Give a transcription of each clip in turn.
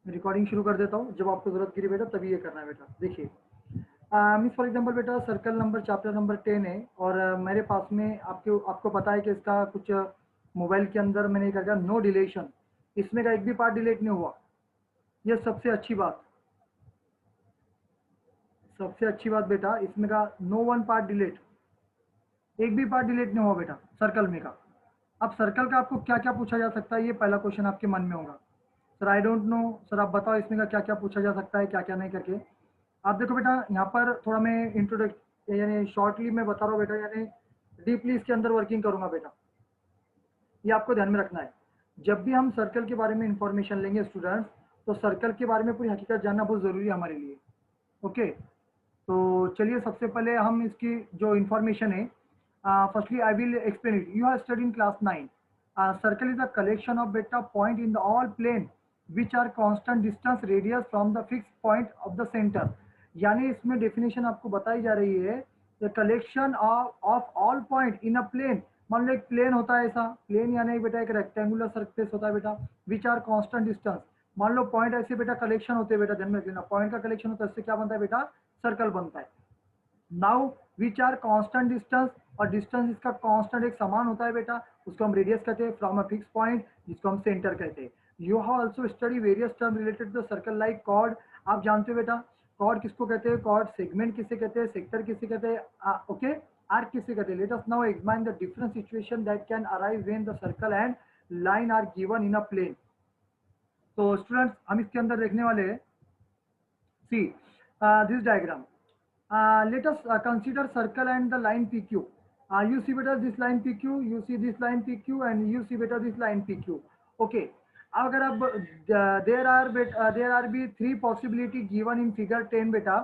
Recording शुरू कर देता हूँ, जब आपको जरूरत गिरी बेटा तभी ये करना है बेटा। देखिए मीन्स फॉर एग्जांपल बेटा सर्कल नंबर चैप्टर नंबर 10 है, और मेरे पास में आपको पता है कि इसका कुछ मोबाइल के अंदर मैंने क्या किया, नो डिलेशन, इसमें का एक भी पार्ट डिलीट नहीं हुआ। ये सबसे अच्छी बात बेटा, इसमें का नो वन पार्ट डिलीट, एक भी पार्ट डिलीट नहीं हुआ बेटा सर्कल में का। अब सर्कल का आपको क्या क्या पूछा जा सकता है, ये पहला क्वेश्चन आपके मन में होगा। Sir I don't know, sir आप बताओ इसमें का क्या क्या पूछा जा सकता है, क्या क्या नहीं करके। आप देखो बेटा, यहाँ पर थोड़ा मैं इंट्रोडक्ट यानी शॉर्टली मैं बता रहा हूँ बेटा, यानी डीपली इसके अंदर वर्किंग करूंगा बेटा। ये आपको ध्यान में रखना है, जब भी हम सर्कल के बारे में इंफॉर्मेशन लेंगे स्टूडेंट्स, तो सर्कल के बारे में पूरी हकीकत जानना बहुत ज़रूरी है हमारे लिए। ओके, तो चलिए सबसे पहले हम इसकी जो इंफॉर्मेशन है, firstly I will explain it. You have study in class 9, circle is a collection of बेटा point in the all plane which are constant distance radius from the fix point of the centre. यानी इसमें definition आपको बताई जा रही है, the collection of all point in a plane. मान लो एक प्लेन होता है, ऐसा प्लेन यानी बेटा एक रेक्टेंगुलर सरफेस होता है बेटा, विच आर कांस्टेंट डिस्टेंस। मान लो पॉइंट ऐसे बेटा कलेक्शन होते हैं बेटा, ध्यान में रखना, पॉइंट का कलेक्शन होता है, इससे क्या बनता है बेटा, सर्कल बनता है। Now which are constant distance, और डिस्टेंस इसका कांस्टेंट एक समान होता है बेटा, उसको हम रेडियस कहते हैं, फ्रॉम अ फिक्स पॉइंट, जिसको हम सेंटर कहते हैं। You have also study various term related to the circle like chord. आप जानते हो बेटा कॉर्ड किसको कहते हैं, कॉर्ड सेगमेंट किसे कहते हैं, सेक्टर किसे कहते हैं, ओके, आर्क किसे कहते हैं। Let us now examine the different situation that can arise when the circle and line are given in a plane. तो स्टूडेंट्स हम इसके अंदर देखने वाले हैं, see this diagram. Let us consider circle and the line PQ. You see better this line PQ, you see this line PQ, and you see better this line PQ. Okay. अगर अब there are be three possibility given in figure 10 बेटा,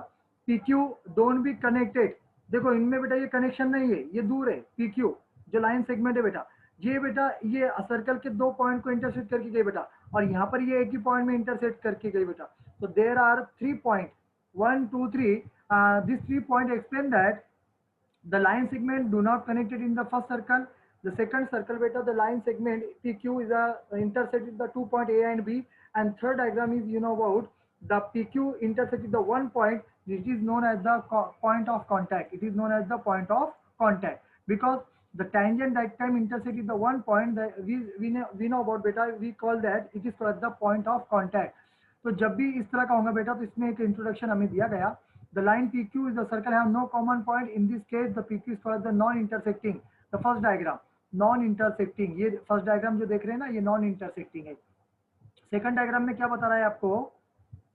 PQ don't be connected। देखो इनमें बेटा ये connection नहीं है, ये दूर है। PQ जो लाइन सेगमेंट है बेटा, ये बेटा ये सर्कल के दो पॉइंट को इंटरसेक्ट करके गई बेटा, और यहाँ पर ये एक ही पॉइंट में इंटरसेक्ट करके गई बेटा। So there are 3 points, 1, 2, 3. These 3 points explain that the line segment do not connected in the first circle. The second circle beta, the line segment PQ is intersected the 2 point A and B. And third diagram is, you know about, the PQ intersected the one point, which is known as the point of contact. It is known as the point of contact because the tangent that time intersected the one point that we know about beta, we call that, it is called the point of contact. तो जब भी इस तरह का होगा बेटा, तो इसमें एक इंट्रोडक्शन हमें दिया गया। The line PQ is the circle have no common point. In this case, the PQ is called the non-intersecting. The first diagram, non-intersecting. ये फर्स्ट डायग्राम जो देख रहे हैं ना, ये नॉन इंटरसेक्टिंग है। सेकंड डायग्राम में क्या बता रहा है आपको,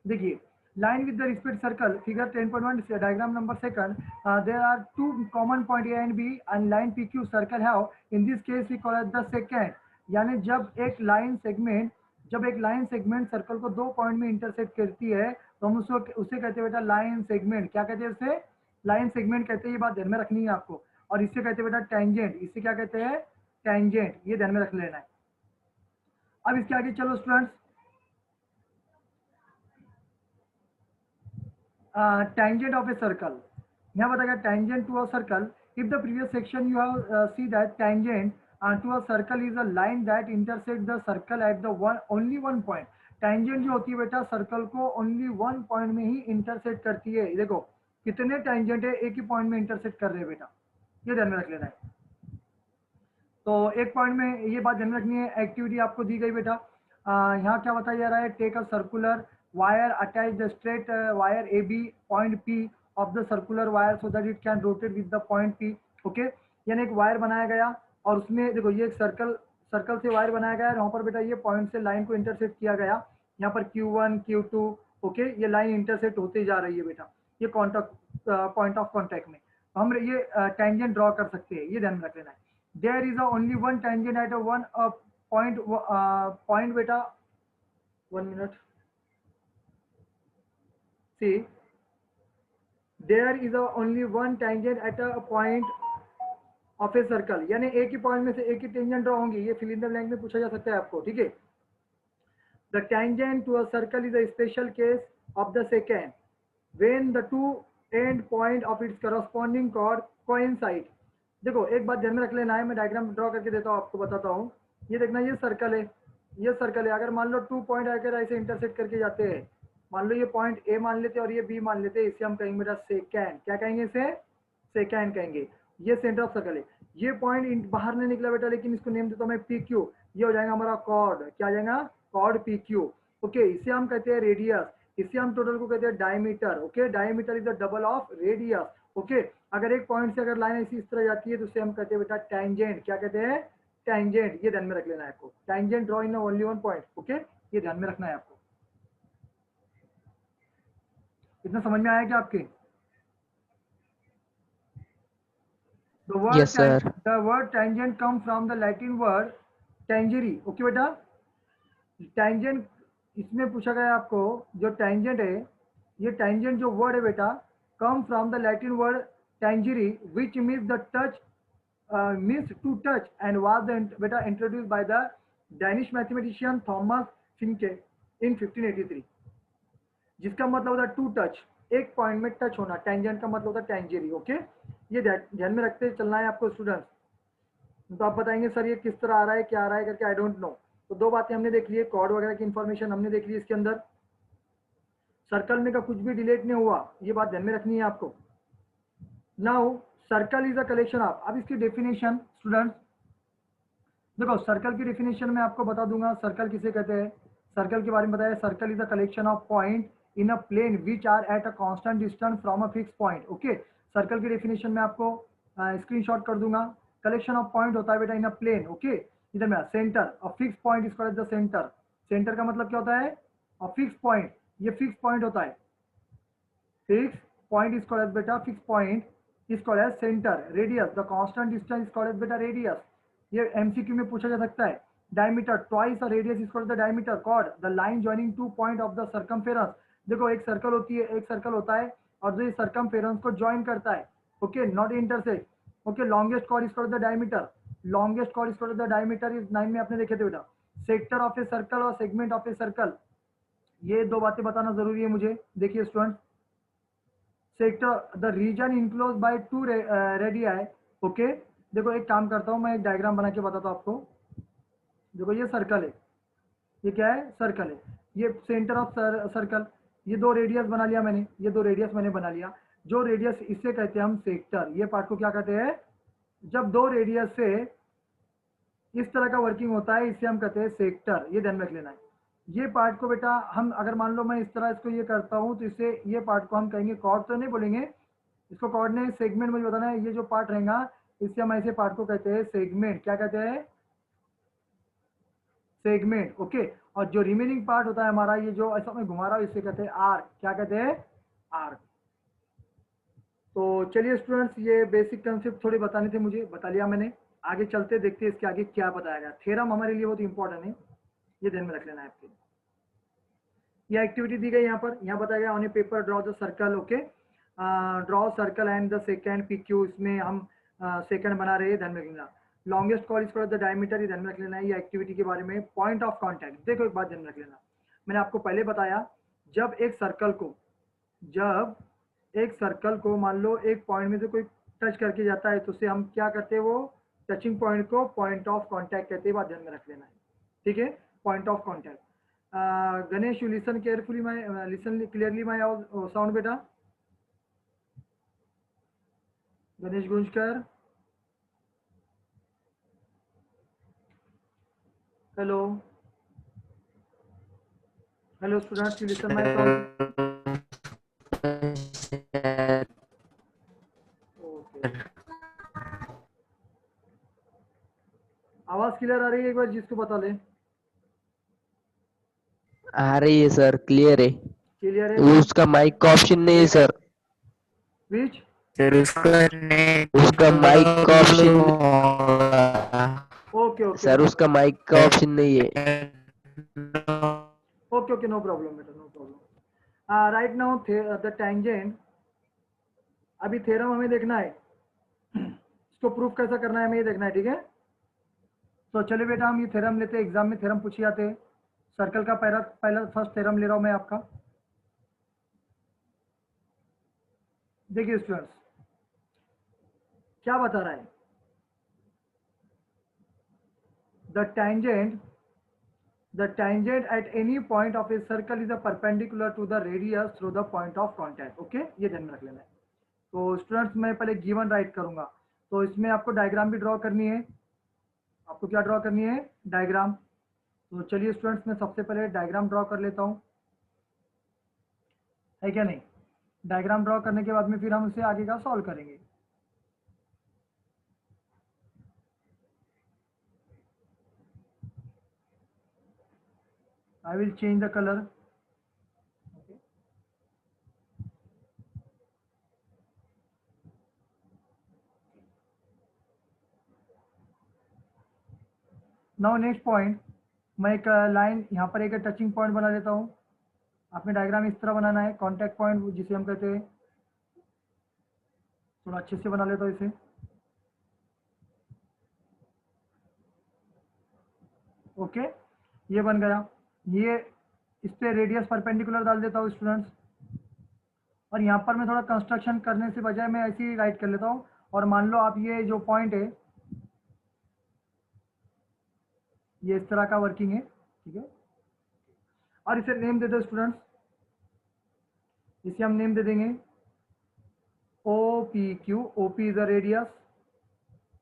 देखिए, line with the respect circle, figure 10.1, diagram number second. There are two common point A and B, and line PQ circle have, in this case we call it the second। यानी जब एक लाइन सेगमेंट सर्कल को दो point में intersect करती है, तो हम उसको उसे कहते हैं बेटा लाइन सेगमेंट। क्या कहते हैं उसे, लाइन सेगमेंट कहते हैं। ये बात ध्यान में रखनी है आपको। और इसे कहते हैं बेटा टेंजेंट, इसे क्या कहते हैं, टेंजेंट। ये ध्यान में रख लेना है। अब इसके आगे चलो students, tangent of a circle। यहाँ बताएगा tangent to a circle, if the previous section you have see that tangent to a circle is a line that intersect the circle at the only one point। tangent जो होती है बेटा circle को only one point में ही intersect करती है। देखो कितने tangent है, एक ही पॉइंट में इंटरसेक्ट कर रहे हैं बेटा, ये ध्यान में रख लेना है। तो एक पॉइंट में ये बात ध्यान रखनी है। एक्टिविटी आपको दी गई बेटा, यहाँ क्या बताया जा रहा है, take a circular wire, attach the straight wire A B point P of the circular wire so that it can rotate with the point P. Okay, यानी एक वायर बनाया गया, और उसमें देखो ये एक सर्कल से वायर बनाया गया है, वहां पर बेटा ये पॉइंट से लाइन को इंटरसेक्ट किया गया। यहाँ पर Q1 Q2, ओके, ये लाइन इंटरसेक्ट होते जा रही है बेटा, ये कॉन्टैक्ट पॉइंट ऑफ कॉन्टैक्ट में हम ये टेंजेंट ड्रॉ कर सकते हैं। ये ध्यान में रख लेना है। there is a only one tangent at a one point beta, 1 minute, see, there is a only one tangent at a point of a circle। यानी एक ही पॉइंट में से एक ही टेंजेंट ड्रॉ होंगी। ये फिल इन द ब्लैंक में पूछा जा सकता है आपको, ठीक है। the tangent to a circle is a special case of the second when the two end point of its corresponding chord coincide। देखो एक बात ध्यान में रख लेना है, मैं डायग्राम ड्रॉ करके देता हूँ आपको, बताता हूँ। ये देखना, ये सर्कल है, ये सर्कल है, अगर मान लो 2 पॉइंट आकर ऐसे इंटरसेक्ट करके जाते हैं, मान लो ये पॉइंट ए मान लेते और ये बी मान लेते, इसे हम कहेंगे बेटा सेकेंड, क्या कहेंगे इसे, सेकेंड कहेंगे। ये सेंटर ऑफ सर्कल है, ये पॉइंट बाहर नहीं निकला बेटा, लेकिन इसको नेम देता हूं मैं पी क्यू, ये हो जाएगा हमारा कॉर्ड, क्या आ जाएगा, कॉर्ड पी क्यू। ओके, इसे हम कहते हैं रेडियस, इसे हम टोटल को कहते हैं diameter. Okay, diameter is the double of radius. Okay, अगर एक पॉइंट से अगर लाइन ऐसी इस तरह जाती है तो उसे हम कहते हैं बेटा टेंजेंट, क्या कहते हैं, टेंजेंट। ये ध्यान में रख लेना है आपको, tangent draw in only one point. Okay, ये ध्यान में रखना है आपको। इतना समझ में आया क्या आपके? Yes, sir. The word tangent come from the Latin word tangere. Okay बेटा, टेंजेंट इसमें पूछा गया आपको, जो टेंजेंट है, ये टेंजेंट जो वर्ड है बेटा, come from the Latin word tangere which means the touch, means to touch, and was बेटा introduce by the Danish mathematician Thomas Fincke in 1583, जिसका मतलब होता है टू टच, एक पॉइंट में टच होना। टेंजेंट का मतलब होता है टेंजरी। ओके, ये ध्यान में रखते चलना है आपको स्टूडेंट्स। तो आप बताएंगे सर ये किस तरह आ रहा है, क्या आ रहा है करके, आई डोंट नो। तो दो बातें हमने देख ली है, कॉर्ड वगैरह की इंफॉर्मेशन हमने देख ली इसके अंदर, सर्कल में का कुछ भी डिलीट नहीं हुआ, ये बात ध्यान में रखनी है आपको। Now circle is a collection of, अब इसकी डेफिनेशन स्टूडेंट्स देखो, सर्कल की डेफिनेशन मैं आपको बता दूंगा, सर्कल किसे कहते हैं, सर्कल के बारे में बताया, circle is a collection of point in a plane which are at a constant distance from a fix point. Okay, circle की डेफिनेशन में आपको स्क्रीनशॉट कर दूंगा। कलेक्शन ऑफ पॉइंट होता है बेटा इन अ प्लेन। ओके, इधर में centre, a fix point is called the centre. Centre का मतलब क्या होता है, अ फिक्स पॉइंट, ये फिक्स पॉइंट होता है, फिक्स पॉइंट इज कॉल्ड बेटा, fix point is called as centre. Radius, the constant distance is called बेटा रेडियस, ये एमसीक्यू में पूछा जा सकता है। Diameter, twice a radius is called the diameter. Chord, the line joining two point of the circumference. देखो एक circle होती है, एक सर्कल होता है और जो सर्कमफेरेंस को ज्वाइन करता है। Okay, not intersect. Okay, longest chord is called the diameter, longest chord is called the diameter is 9 में आपने देखे थे बेटा। सेक्टर ऑफ ए सर्कल और सेगमेंट ऑफ ए सर्कल, ये दो बातें बताना जरूरी है मुझे। देखिए student, sector, the region enclose by two radii. Okay, देखो एक काम करता हूँ मैं, एक डायग्राम बना के बताता हूँ आपको। देखो ये सर्कल है, ये क्या है, सर्कल है, ये सेंटर ऑफ सर्कल, ये दो रेडियस बना लिया मैंने, ये दो रेडियस मैंने बना लिया। जो रेडियस, इससे कहते हैं हम सेक्टर, ये पार्ट को क्या कहते हैं, जब दो रेडियस से इस तरह का वर्किंग होता है इसे हम कहते हैं सेक्टर, ये ध्यान में रख लेना है। ये पार्ट को बेटा हम, अगर मान लो मैं इस तरह इसको ये करता हूँ तो इसे, ये पार्ट को हम कहेंगे, कॉर्ड तो नहीं बोलेंगे इसको, कॉर्ड ने सेगमेंट मुझे बताना है, ये जो पार्ट रहेगा इससे हम ऐसे पार्ट को कहते हैं सेगमेंट, क्या कहते हैं, सेगमेंट। ओके, और जो रिमेनिंग पार्ट होता है हमारा, ये जो ऐसा मैं घुमा रहा हूँ, इसे कहते हैं आर्क, क्या कहते हैं, आर्क। तो चलिए स्टूडेंट्स, ये बेसिक कंसेप्ट थोड़े बताने थे मुझे, बता लिया मैंने। आगे चलते देखते हैं इसके आगे क्या बताया गया। थ्योरम हमारे लिए बहुत इंपॉर्टेंट है, ये ध्यान में रख लेना है आपके। ये एक्टिविटी दी गई यहाँ पर, यहाँ बताया गया on A paper draw the circle. Okay, draw circle and the second P Q, इसमें हम सेकंड बना रहे हैं, ध्यान में रखना। Longest chord is called the diameter, ये ध्यान में रख लेना है। ये एक्टिविटी के बारे में, पॉइंट ऑफ कॉन्टैक्ट, देखो एक बात ध्यान में रख लेना, मैंने आपको पहले बताया, जब एक सर्कल को, जब एक सर्कल को मान लो एक पॉइंट में से कोई टच करके जाता है तो उसे हम क्या करते हैं, वो टचिंग पॉइंट को पॉइंट ऑफ कॉन्टैक्ट कहते हैं, बात ध्यान में रख लेना है। ठीक है, point of contact. Ganesh, you listen carefully my, listen clearly my sound beta. Ganesh Gunjkar, hello, hello students, you listen my sound. Okay. आवाज क्लियर आ रही है, एक बार जिसको बता ले। आ रही है सर, क्लियर है। क्लियर है वो तो उसका माइक का ऑप्शन नहीं है सर, विच, सर उसका माइक का option, okay okay sir no उसका माइक का ऑप्शन नहीं है। ओके ओके, नो प्रॉब्लम बेटा, no problem. Right now the tangent, अभी थ्योरम हमें देखना है, इसको प्रूफ कैसा करना है हमें ये देखना है। ठीक है, तो चलिए बेटा हम ये थ्योरम लेते हैं, एग्जाम में थ्योरम पूछे जाते हैं। सर्कल का पहला पहला फर्स्ट थ्योरम ले रहा हूं मैं आपका। देखिए स्टूडेंट्स, क्या बता रहा है, the tangent, the tangent at any point of a circle is a perpendicular to the radius through the point of contact. Okay, ये ध्यान में रख लेना है। तो स्टूडेंट्स मैं पहले गिवन राइट करूंगा, तो इसमें आपको डायग्राम भी ड्रॉ करनी है। आपको क्या ड्रॉ करनी है? डायग्राम। तो चलिए स्टूडेंट्स मैं सबसे पहले डायग्राम ड्रॉ कर लेता हूँ, है क्या नहीं? डायग्राम ड्रॉ करने के बाद में फिर हम उसे आगे का सॉल्व करेंगे। I will change the color. Okay. Now next point, मैं एक लाइन यहाँ पर एक टचिंग पॉइंट बना लेता हूँ। आपने डायग्राम इस तरह बनाना है, कॉन्टैक्ट पॉइंट जिसे हम कहते हैं। थोड़ा अच्छे से बना लेता हूँ इसे। ओके, ये बन गया। ये इस पे रेडियस परपेंडिकुलर डाल देता हूँ स्टूडेंट्स। और यहाँ पर मैं थोड़ा कंस्ट्रक्शन करने से बजाय मैं ऐसे ही राइट कर लेता हूँ। और मान लो आप ये जो पॉइंट है ये इस तरह का वर्किंग है, ठीक है। और इसे नेम दे दो स्टूडेंट्स, इसे हम नेम दे देंगे OPQ। OP is the radius,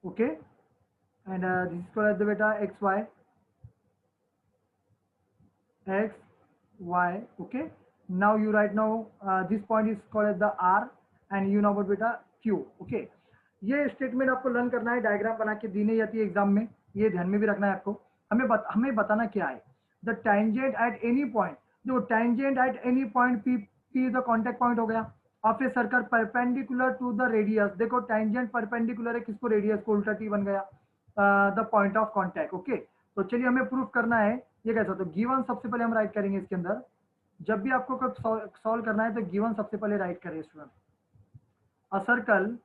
okay, and this is called as the beta XY, XY, okay. Now you write now this point is called as the R and you know about beta Q, okay. ये statement आपको learn करना है, diagram बना के दी नहीं जाती है exam में, ये ध्यान में भी रखना है आपको। हमें बताना क्या है, the tangent at any point. जो tangent at any point P the contact point हो गया of a circle perpendicular to the radius. देखो टेंजेंट परपेंडिकुलर है किसको? रेडियस को, उल्टा T बन गया the point of contact. Okay, तो चलिए हमें प्रूफ करना है ये कैसा। तो गिवन सबसे पहले हम राइट करेंगे इसके अंदर। जब भी आपको कुछ सॉल्व करना है तो गिवन सबसे पहले राइट करें student. A circle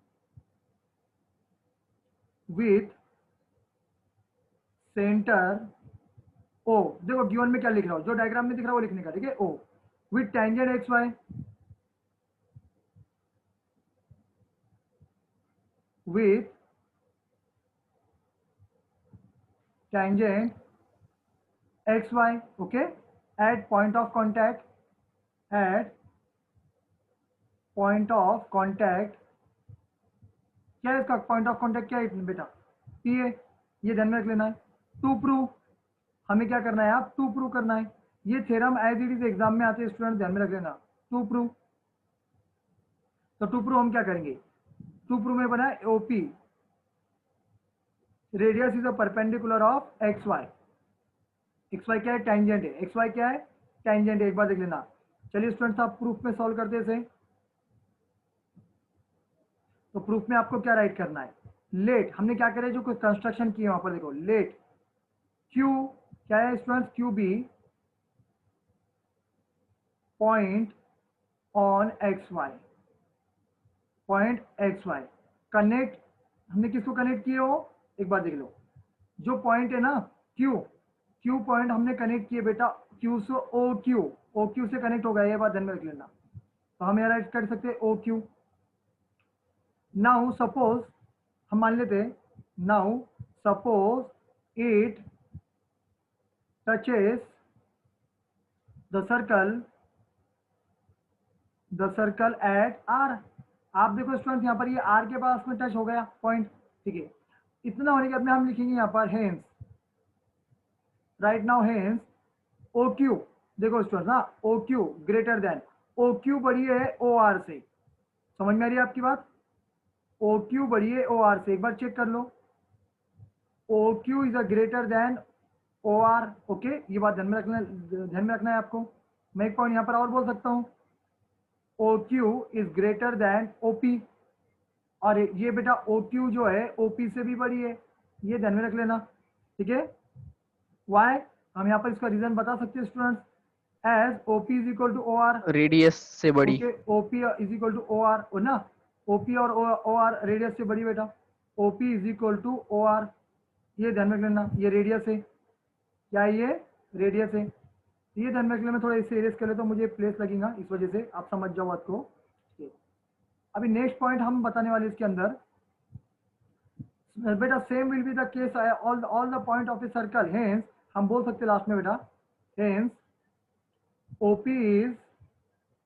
with centre O, देखो गिवन में क्या लिख रहा हूं, जो डायग्राम में दिख रहा है वो लिखने का, ठीक है। O with tangent XY, with tangent XY, okay, at point of contact, at point of contact। क्या है इसका पॉइंट ऑफ कॉन्टैक्ट? क्या है बेटा? P है, ये ध्यान में रख लेना है। टू प्रूव, हमें क्या करना है? आप टू प्रूव करना है। ये theorem as it is exam में आते हैं स्टूडेंट, ध्यान में रख लेना। टू प्रूव, तो टू प्रूव हम क्या करेंगे? टू प्रूव में बना है OP, radius is a perpendicular of XY। XY क्या है? टेंजेंट है। XY क्या है? टेंजेंट है, एक बार देख लेना। चलिए स्टूडेंट्स आप प्रूफ में सॉल्व करते थे। तो प्रूफ में आपको क्या राइट करना है? लेट, हमने क्या करे जो कुछ कंस्ट्रक्शन किए वहां पर देखो, लेट Q क्या है students? QB point on XY, point XY connect. हमने किसको कनेक्ट किए हो? एक बार देख लो, जो पॉइंट है ना Q पॉइंट हमने कनेक्ट किए बेटा Q से OQ से कनेक्ट हो गया, ये बात ध्यान में रख लेना। तो हम यहाँ राइट कर सकते हैं OQ। नाउ सपोज हम मान लेते हैं, now suppose it touches the circle eight R। आप देखो स्टूडेंट यहाँ पर ये R के पास में टच हो गया पॉइंट, ठीक है। इतना होने के बाद में हम लिखेंगे यहाँ पर hence, right now hence OQ। देखो स्टूडेंट ना, OQ ग्रेटर देन, OQ बड़ी है OR से। समझ में आ रही है आपकी बात? OQ बड़ी है OR से, एक बार चेक कर लो। OQ is a greater than OR, okay, ये बात ध्यान में रखना है आपको। मैं एक पॉइंट यहाँ पर और बोल सकता हूँ, OQ is greater than OP। और ये बेटा OQ जो है OP से भी बड़ी है, ये ध्यान में रख लेना, ठीक है। वाई, हम यहाँ पर इसका रीजन बता सकते हैं students, as OP is equal to OR, radius से बड़ी। Okay, OP is equal to OR ना, OP और OR रेडियस से बड़ी बेटा, OP is equal to OR, ये ध्यान में रख लेना। ये रेडियस है, क्या ये? रेडियस है। ये ध्यान में रख लेना। मैं थोड़ा इसे इरेज कर लेता हूँ, मुझे प्लेस लगेगा, इस वजह से आप समझ जाओ बात को। अभी नेक्स्ट पॉइंट हम बताने वाले इसके अंदर बेटा, same will be the case all the point of a circle. Hence हम बोल सकते हैं लास्ट में बेटा, Hence, OP is,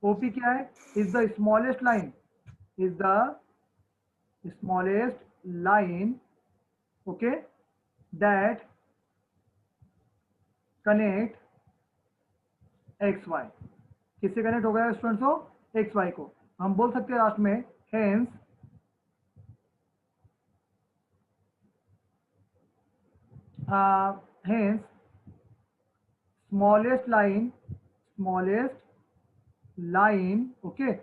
OP क्या है? Is the smallest line. Is the smallest line, okay, that connect XY. किससे कनेक्ट हो गया स्टूडेंट्स हो? XY को. हम बोल सकते हैं लास्ट में hence hence smallest line, okay,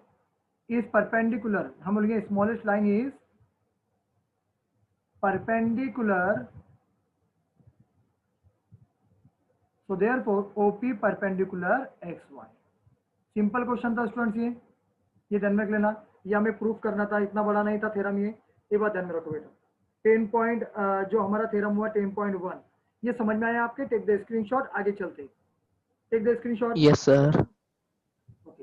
is perpendicular. हम बोलेंगे smallest line is perpendicular, so therefore OP perpendicular XY. Simple question था स्टूडेंट्स, ये ध्यान में रख लेना. ये हमें प्रूफ करना था, इतना बड़ा नहीं था थ्योरम. ये बात ध्यान में रखो बेटा. 10 पॉइंट जो हमारा थ्योरम हुआ 10.1, ये समझ में आया आपके? टेक द स्क्रीनशॉट, आगे चलते. Take the screenshot. Yes sir.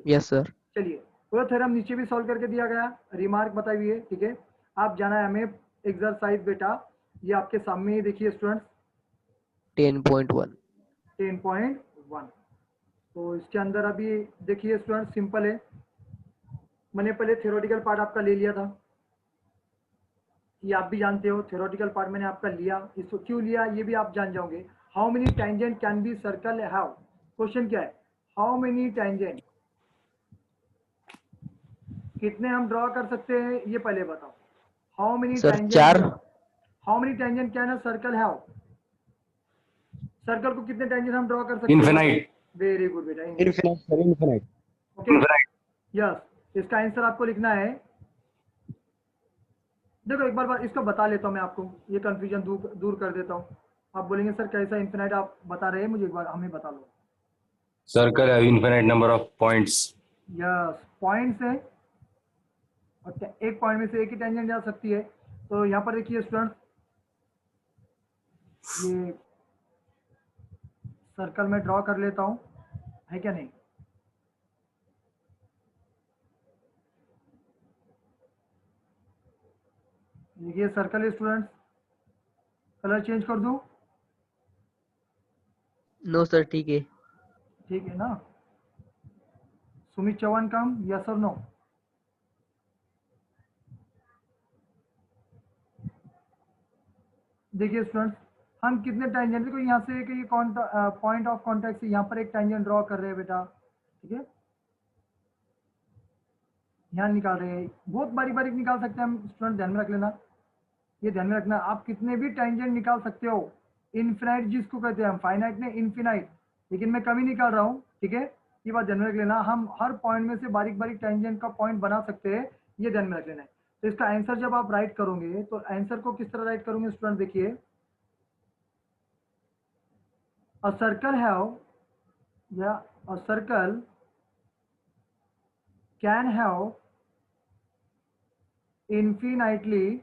Yes sir. चलिए, पूरा थ्योरम नीचे भी सॉल्व करके दिया गया, रिमार्क बताई हुई है. ठीक है, आप जाना है हमें एक्सरसाइज बेटा, ये आपके सामने ही देखिए स्टूडेंट्स, 10.1. 10.1. तो इसके अंदर अभी देखिए स्टूडेंट, सिंपल है. मैंने पहले थ्योरेटिकल पार्ट आपका ले लिया था, ये आप भी जानते हो. थ्योरेटिकल पार्ट मैंने आपका लिया, इसको क्यों लिया ये भी आप जान जाओगे. How many tangent can be circle have. Question क्या है? हाउ मेनी टेंजेंट, कितने हम ड्रॉ कर सकते हैं ये पहले बताओ. How many sir tangent, 4. How many tangent can a circle have. Circle को कितने टेंजेंट हम ड्रॉ कर सकते हैं? इनफिनाइट. वेरी गुड बेटा, infinite sir, infinite. Okay. Yes, इसका आंसर आपको लिखना है. देखो एक बार इसको बता लेता हूँ मैं आपको, ये कंफ्यूजन दूर कर देता हूँ. आप बोलेंगे सर कैसा इनफिनाइट आप बता रहे हैं, मुझे एक बार हमें बता लो. Circle have infinite number of points. Yes, points है और एक पॉइंट में से एक ही टेंजेंट जा सकती है. तो यहाँ पर देखिए स्टूडेंट, ये सर्कल में ड्रॉ कर लेता हूँ, है क्या नहीं? देखिए सर्कल है स्टूडेंट्स, कलर चेंज कर दूं? नो सर, ठीक है. ठीक है ना. सुमित चौहान कम, यस और नो? देखिए स्टूडेंट्स, हम कितने टेंजेंट को यहाँ से कि ये पॉइंट ऑफ कॉन्टेक्ट से यहाँ पर एक टेंजेंट ड्रॉ कर रहे हैं बेटा. ठीक है, यहाँ निकाल रहे हैं, बहुत बारीक बारीक निकाल सकते हैं हम स्टूडेंट, ध्यान में रख लेना. ये ध्यान में रखना, आप कितने भी टेंजेंट निकाल सकते हो. इनफिनाइट जिसको कहते हैं हम, फाइनाइट ने इनफिनाइट, लेकिन मैं कभी निकाल रहा हूँ. ठीक है, ये बात ध्यान में रख लेना. हम हर पॉइंट में से बारीक बारीक टेंजेंट का पॉइंट बना सकते हैं, ये ध्यान में रख लेना है. तो इसका आंसर जब आप राइट करोगे तो आंसर को किस तरह राइट करोगे स्टूडेंट? देखिए, अ सर्कल हैव, या a circle can have infinitely,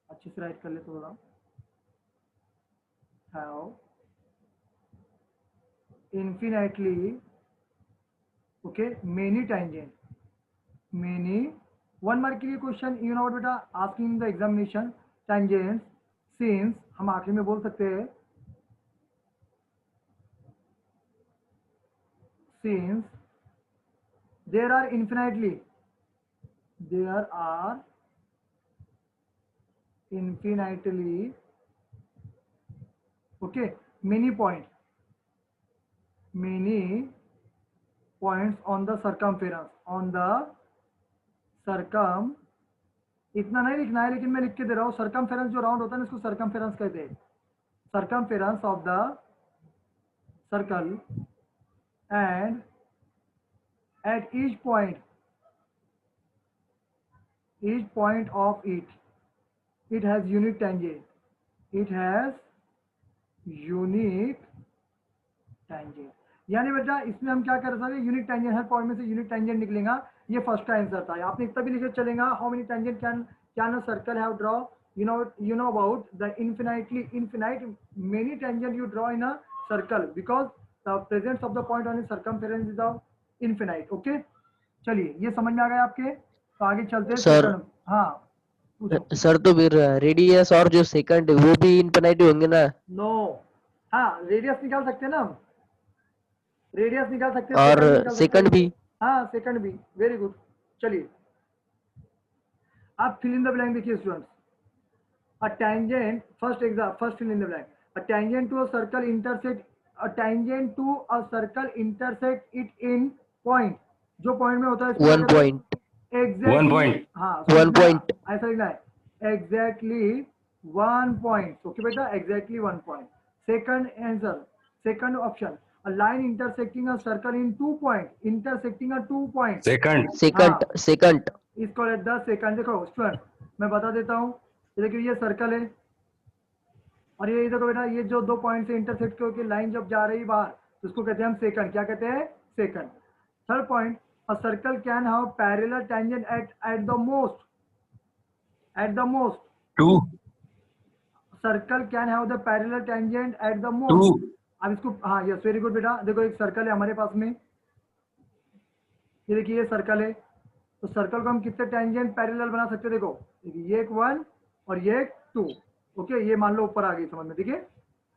अच्छे से राइट कर ले थोड़ा, have infinitely, okay, many tangent, many. 1 mark के लिए क्वेश्चन, यू नो व्हाट बेटा, asking the examination tangents, since हम आखिर में बोल सकते हैं, since there are infinitely okay, many points on the circumference, इतना नहीं लिखना है लेकिन मैं लिख के दे रहा हूँ. सर्कमफेरेंस जो राउंड होता है ना, इसको सर्कमफेरेंस कहते हैं. Circumference of the circle, and at each point of it has unique tangent. यानी बेटा इसमें हम क्या कर सकते हैं, यूनिक टेंजेंट, हर पॉइंट में से यूनिक टेंजेंट निकलेगा. ये फर्स्ट का आंसर था. आपने इतना भी लिखे चलेगा, how many tangent can a circle have draw. you know about the infinite many tangent you draw in a circle, because the presence of the point on its circumference is the infinite. okay, चलिए ये समझ में आ गया आपके. तो आगे चलते हैं सर. सेकंड. हाँ पूछो. सर तो फिर रेडियस और जो सेकंड है वो भी इनफिनाइट होंगे ना? नो, हाँ रेडियस निकाल सकते हैं ना हम. रेडियस निकाल सकते हैं, और सेकंड निकाल सकते सेकंड हैं। भी। हाँ सेकंड भी, वेरी गुड। चलिए आप फिल इन द ब्लैंक देखिए students. A tangent, first fill in the blank. A tangent to a circle intersect, a tangent to a circle intersect it in point. जो point में होता है इसको क्या 1 कहते हैं? point, 1 exactly. point. हाँ समझ 1 में आया? point, ऐसा लिखना है, एग्जैक्टली 1 पॉइंट। ओके बेटा, exactly 1 point. Second answer, second option, a line intersecting a circle in 2 point, intersecting a 2 point। Second. second, हाँ second, इसको 10 सेकंड। देखो स्टूडेंट मैं बता देता हूँ, देखिए ये सर्कल है और ये देखो बेटा, ये जो 2 पॉइंट से इंटरसेक्ट होकर लाइन जब जा रही बाहर तो उसको कहते हैं हम सेकंड। क्या कहते हैं? Second. Third point, a circle can have parallel tangent at the most, at the most. 2. Circle can have the parallel tangent at the 2. Most. अब इसको, हाँ यस वेरी गुड बेटा। देखो एक सर्कल है हमारे पास में, ये देखिए ये सर्कल है, तो सर्कल को हम कितने टेंजेंट पैरेलल बना सकते हैं? देखो ये एक 1 और ये एक 2। ओके ये मान लो ऊपर आ गई समझ में, देखिए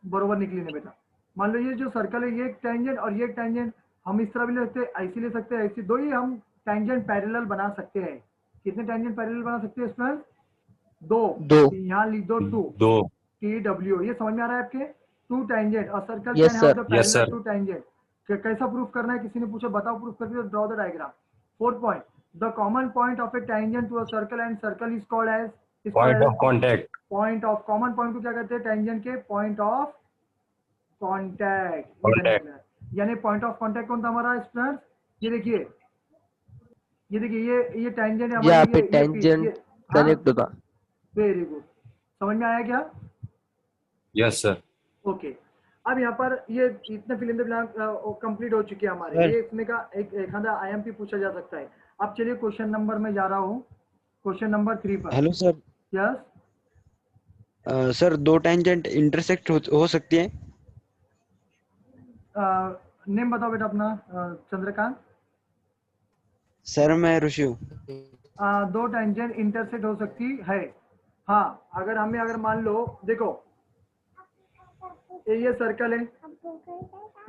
बरोबर निकली ने बेटा। मान लो ये जो सर्कल है ये एक टेंजेंट और ये एक टेंजेंट, हम इस तरह भी ले सकते हैं, ऐसी ले सकते हैं, ऐसी, दो ही हम टेंजेंट पैरेलल बना सकते हैं। कितने टेंजेंट पैरेलल बना सकते हैं स्टूडेंट? 2। 2। यहाँ लिख दो 2, 2. TW। ये समझ में आ रहा है आपके? 2 टेंजेंट, और circle can Yes have sir. The Yes, parallel sir. 2 tangent. कैसा प्रूफ करना है? किसी ने पूछा बताओ प्रूफ करके, draw the diagram. Fourth point, the common point of a tangent to a circle and circle is called as, Point of contact. Point of, common point को क्या कहते हैं? टेंजेंट के पॉइंट ऑफ कॉन्टैक्ट। Contact. यानी point of contact कौन था हमारा student? ये देखिए, ये देखिए ये टेंजेंट है यहाँ हमारी, पे ये P, ये, टेंजेंट हाँ कनेक्ट होता। Very good. समझ में आया क्या? Yes, sir. ओके अब यहाँ पर ये इतने fill in the blank complete हो चुके हैं हमारे। Sir. ये इसमें का एक आधा आईएमपी पूछा जा सकता है। अब चलिए क्वेश्चन नंबर में जा रहा हूँ, क्वेश्चन नंबर 3 पर। Hello sir. Yes sir 2 tangent intersect हो सकती हैं? नेम बताओ बेटा अपना। चंद्रकांत। सर मैं ऋषि हूँ। 2 टेंजेंट इंटरसेक्ट हो सकती है। हाँ अगर हमें, अगर मान लो देखो ये सर्कल है,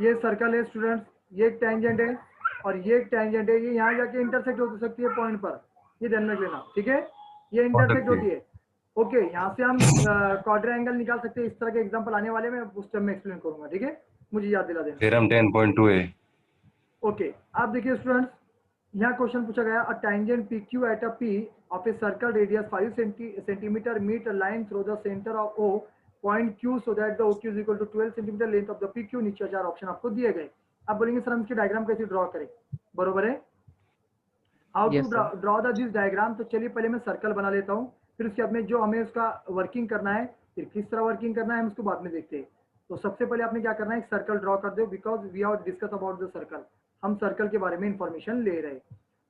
ये सर्कल है स्टूडेंट्स, ये एक टेंजेंट है और ये एक टेंजेंट है, ये यहाँ जाके इंटरसेक्ट हो सकती है पॉइंट पर, ये ध्यान में रख लेना, ठीक है? ये इंटरसेक्ट सकती है। होती है। ओके यहाँ से हम क्वाड्रेंगल निकाल सकते हैं। इस तरह के एग्जांपल आने वाले में उस टाइम में एक्सप्लेन करूंगा, ठीक है? मुझे याद दिला देना। Theorem 10.2a. ओके आप देखिए स्टूडेंट्स, यहाँ क्वेश्चन पूछा गया, a tangent P Q at a P of a circle radius 5 centimetre meet a line through the centre of O point Q so that the O Q is equal to 12 centimetre length of the P Q. नीचे 4 option आपको दिए गए। आप बोलेंगे sir हम इसकी diagram कैसे draw करें? बरोबर है, how Yes to sir. Draw the this diagram. तो चलिए पहले मैं सर्कल बना लेता हूँ, फिर उसके बाद में जो हमें उसका वर्किंग करना है, फिर किस तरह वर्किंग करना है हम उसको बाद में देखते हैं। तो सबसे पहले आपने क्या करना है, एक सर्कल ड्रॉ कर दो, because we have discuss about the circle. हम सर्कल के बारे में इंफॉर्मेशन ले रहे हैं।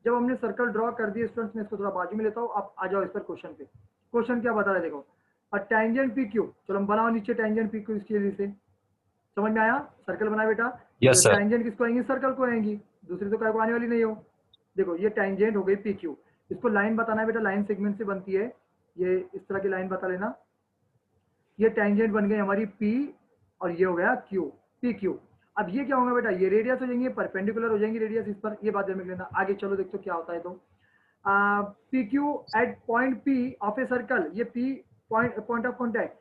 जब हमने सर्कल ड्रॉ कर दिए स्टूडेंट्स, मैं इसको थोड़ा बाजू में लेता हूँ, आप आ जाओ इस पर क्वेश्चन पे। क्वेश्चन क्या बता रहे देखो, अ टेंजेंट पी क्यू। चलो हम बनाओ नीचे टेंजेंट पी क्यू इसके लिए से। समझ में आया? सर्कल बना बेटा। Yes, sir. टेंजेंट किसको आएंगी? सर्कल को आएंगी, दूसरी तो काय को आने वाली नहीं हो। देखो ये टेंजेंट हो गई पी क्यू, इसको लाइन बताना है बेटा, लाइन सेगमेंट से बनती है, ये इस तरह की लाइन बता लेना। ये टेंजेंट बन गई हमारी पी और ये हो गया क्यू, पी क्यू। अब ये क्या होगा बेटा, ये रेडियस हो जाएंगे, परपेंडिकुलर हो जाएंगी रेडियस इस पर, ये बात ध्यान में लेना। आगे चलो देखते हो क्या होता है। तो P Q at point P of a circle, ये P point of contact,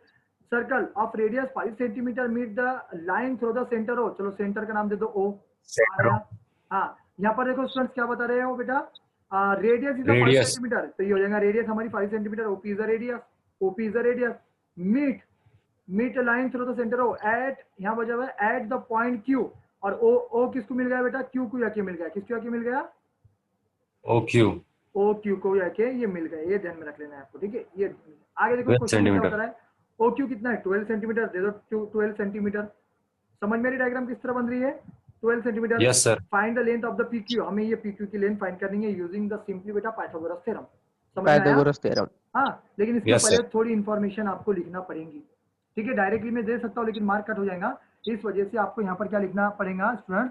circle of radius 5 centimetre meet the line through the centre O. चलो सेंटर का नाम दे दो ओ। Center. हाँ यहाँ पर देखो स्टूडेंट्स क्या बता रहे हो बेटा, रेडियस इज 5 Radius. सेंटीमीटर, तो ये हो जाएगा रेडियस हमारी 5 centimetre, OP is the radius, OP is the radius. Meet line through the centre O at, यहाँ बजा हुआ है एट द पॉइंट क्यू, और ओ किसको मिल गया बेटा? क्यू को जाके मिल गया। किसको जाके मिल गया? OQ. ओ क्यू को जाके ये मिल गया, ये ध्यान में रख लेना है आपको, ठीक है? ये आगे देखो 12 क्वेश्चन क्या सेंटीमीटर। बता रहा है, ओ क्यू कितना है? 12 सेंटीमीटर, दे दो 12 सेंटीमीटर। समझ मेरी डायग्राम किस तरह बन रही है? 12 centimetre. Yes, sir. Find the length of the PQ, हमें ये पीक्यू की लेंथ फाइंड करनी है यूजिंग द सिंपली बेटा पाइथागोरस थ्योरम। समझ में आया? Pythagoras theorem. हाँ लेकिन इसके Yes, पहले sir. थोड़ी इन्फॉर्मेशन आपको लिखना पड़ेगी, ठीक है? डायरेक्टली मैं दे सकता हूँ लेकिन मार्क कट हो जाएगा, इस वजह से आपको यहाँ पर क्या लिखना पड़ेगा स्टूडेंट,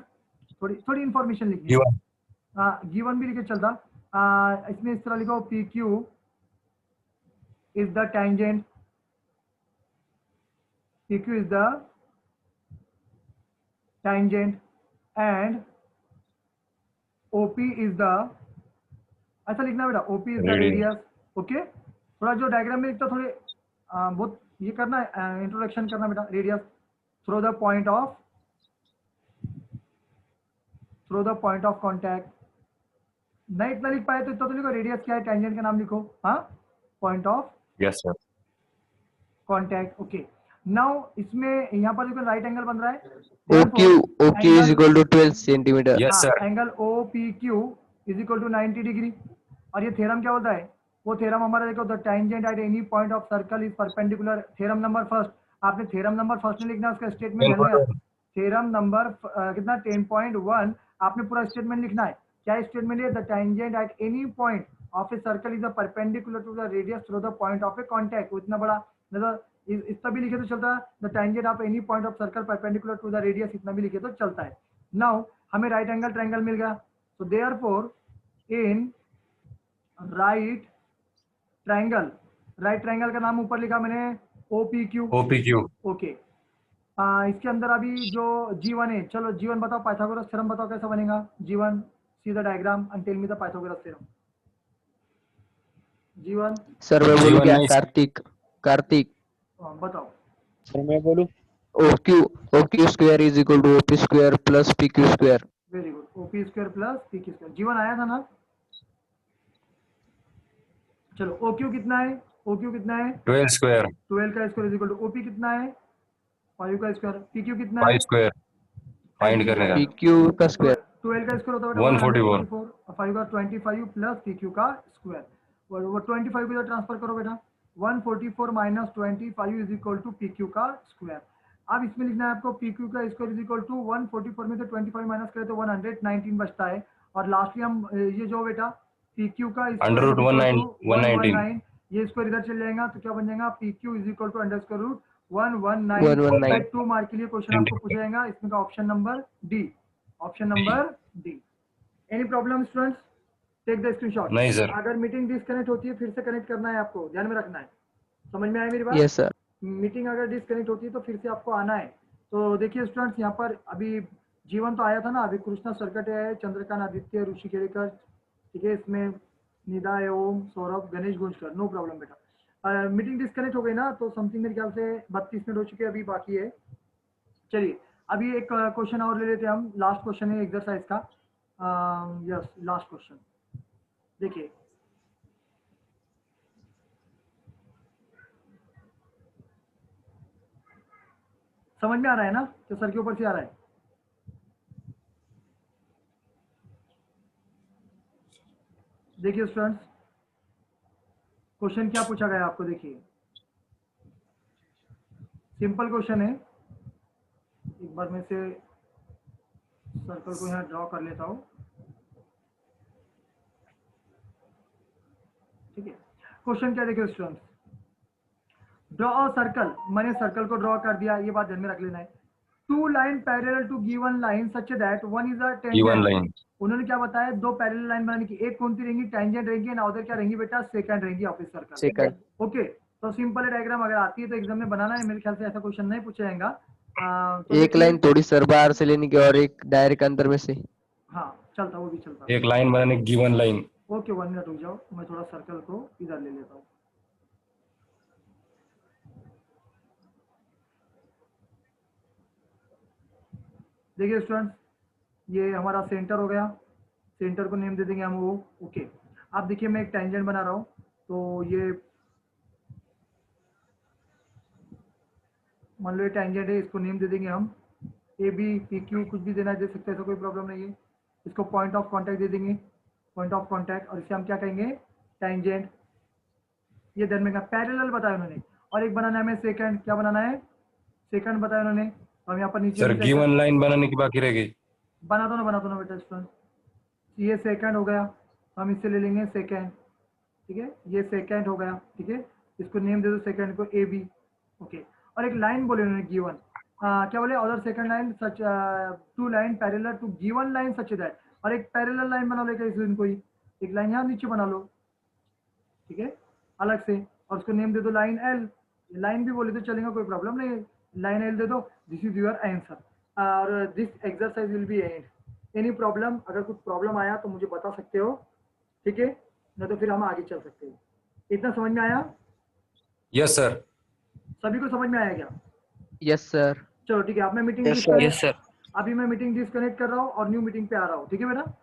थोड़ी इन्फॉर्मेशन लिखनी है। Given. गिवन भी लिखे चलता। इसमें इस तरह लिखो, P Q is the tangent, P Q is the tangent and OP is the, ऐसा लिखना है बेटा, OP is the Radius. Radius. Okay, थोड़ा जो डायग्राम में लिखता थोड़े बहुत ये करना है, इंट्रोडक्शन करना बेटा। Radius through the point of contact. नहीं इतना लिख पाए तो इतना तो लिखो, रेडियस क्या है, टेंजेंट का नाम लिखो, हाँ, point of Yes, sir. Contact. Okay, now इसमें यहाँ पर देखो राइट एंगल बन रहा है, OQ is equal to 12 centimeter. Yes, sir. Angle O P Q is equal to 90 degree. और ये थ्योरम क्या होता है, वो थ्योरम हमारा देखो, the tangent at any point of circle is perpendicular. Theorem number first, आपने थ्योरम नंबर फर्स्ट में लिखना है, उसका स्टेटमेंट ध्यान में। थ्योरम नंबर कितना 10.1, आपने पूरा स्टेटमेंट लिखना है। क्या स्टेटमेंट है, the tangent at any point of a circle is perpendicular to the radius through the point of a contact. इतना बड़ा मतलब इतना भी लिखे तो चलता है, the tangent of any point of circle perpendicular to the radius, इतना भी लिखे तो चलता है। नाउ हमें राइट एंगल ट्रायंगल मिल गया, तो देयरफॉर इन राइट ट्रायंगल का नाम ऊपर लिखा मैंने OPQ। OPQ. ओके, इसके अंदर अभी जो G1 है, चलो G1 बताओ, पाइथागोरस थ्योरम बताओ कैसा बनेगा। G1, see the diagram and tell me the Pythagoras theorem. G1 sir मैं बोलूँ G1 क्या? नहीं, कार्तिक बताओ। सर मैं बोलूं? OQ square is equal to OP square plus PQ square. Very good, OP square plus PQ square. G1 आया था ना। चलो OQ कितना है, 12 square, 12 का square is equal to OP कितना है, 5 का स्क्वायर। PQ कितना है, 5 square. Find करने का. PQ का square 12 का स्क्वायर होता है 144. 5 का 25 प्लस PQ का स्क्वायर। वो 25 को इधर ट्रांसफर करो बेटा, 144 minus 25 is equal to PQ का स्क्वायर। अब इसमें लिखना है आपको PQ का स्क्वायर इज इक्वल टू 144 में से 25 माइनस करें तो 119 बचता है। और लास्टली हम ये जो बेटा PQ का Under root 119. ये स्क्वायर इधर चल जाएगा तो क्या बन जाएगा, PQ is equal to under square root 119. 2 mark के लिए क्वेश्चन आपको पूछा जाएगा। इसमें का option number D. Any problem students, take the screenshot. नहीं sir. अगर मीटिंग डिस्कनेक्ट होती है फिर से कनेक्ट करना है, आपको ध्यान में रखना है। समझ में आया मेरी बात? yes sir. मीटिंग अगर डिस्कनेक्ट होती है तो फिर से आपको आना है। तो देखिए स्टूडेंट्स, यहाँ पर अभी जीवन तो आया था ना, अभी कृष्णा सरकटे है, चंद्रकांत आदित्य, ऋषि केड़ेकर, ठीक है, इसमें निदा एवं सौरभ, गणेश गुंजकर, नो प्रॉब्लम बेटा। मीटिंग डिस्कनेक्ट हो गई ना तो समथिंग मेरे ख्याल से 32 मिनट हो चुके हैं, अभी बाकी है। चलिए अभी एक क्वेश्चन और ले लेते हैं हम, लास्ट क्वेश्चन है एक्सरसाइज का। यस, लास्ट क्वेश्चन देखिए, समझ में आ रहा है ना, तो सर के ऊपर से आ रहा है। देखिए स्टूडेंट्स, क्वेश्चन क्या पूछा गया आपको, देखिए सिंपल क्वेश्चन है। एक बार मैं से सर्कल को यहाँ ड्रॉ कर लेता हूँ, ठीक है। क्वेश्चन क्या, देखिए स्टूडेंट्स, ड्रॉ अ सर्कल, मैंने सर्कल को ड्रॉ कर दिया, ये बात ध्यान में रख लेना है। 2 line parallel to given line such that one is a Given tangent. line. उन्होंने क्या बताया, 2 पैरेलल लाइन बनाने की, एक कौन सी रहेंगी, टेंजेंट रहेंगी, ना उधर क्या रहेंगी बेटा, सेकंड रहेंगी ऑफ इस सर्कल। Second. ओके, तो सिंपल है डायग्राम, अगर आती है तो एग्जाम में बनाना है, मेरे ख्याल से ऐसा क्वेश्चन नहीं पूछा जाएगा। तो एक देखिए, लाइन थोड़ी सर बाहर से लेने की और एक डायरेक्ट अंदर में से। हाँ चलता, वो भी चलता। एक लाइन बनाने की given line. ओके 1 मिनट रुक जाओ, मैं थोड़ा सर्कल को इधर ले लेता हूँ। देखिए स्टूडेंट्स, ये हमारा सेंटर हो गया, सेंटर को नेम दे देंगे हम वो। ओके, अब देखिए मैं एक टेंजेंट बना रहा हूँ, तो ये मान लो ये टेंजेंट है, इसको नेम दे देंगे हम ए बी पी क्यू, कुछ भी देना है दे सकते हैं, ऐसा कोई प्रॉब्लम नहीं है। इसको पॉइंट ऑफ कॉन्टैक्ट दे देंगे, पॉइंट ऑफ कॉन्टैक्ट, और इसे हम क्या कहेंगे, टेंजेंट। ये ध्यान में का पैरेलल बताया उन्होंने, और एक बनाना है हमें सेकंड, क्या बनाना है, सेकंड बताया उन्होंने। तो हम यहाँ पर नीचे Sir, भी given line बनाने की बाकी रह गई. बना दो ना बेटा स्टूडेंट। ये सेकंड हो गया, तो हम इससे ले लेंगे सेकंड, ठीक है, ये सेकंड हो गया, ठीक है, इसको नेम दे दो सेकंड को ए बी। ओके, और एक लाइन बोले उन्होंने गिवन, क्या बोले, other second line such 2 line parallel to given line such that, और एक पैरेलल लाइन बना लेगा इस को ही, एक लाइन यहाँ नीचे बना लो, ठीक है, अलग से, और उसको नेम दे दो लाइन एल। लाइन भी बोले तो चलेगा, कोई प्रॉब्लम नहीं है, लाइन एल दे दो, दिस इज योर आंसर। और this exercise will be and. Any problem, अगर कुछ प्रॉब्लम आया तो मुझे बता सकते हो, ठीक है, नहीं तो फिर हम आगे चल सकते हैं। इतना समझ में आया? Yes sir. सभी को समझ में आया क्या? Yes sir. चलो ठीक है, अब मैं meeting Yes, sir. Yes sir. अभी मैं मीटिंग डिस्कनेक्ट कर रहा हूँ और न्यू मीटिंग पे आ रहा हूँ, ठीक है बेटा?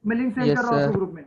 मैं लिंक सेंड Yes, कर रहा हूँ sir. आपको ग्रुप में।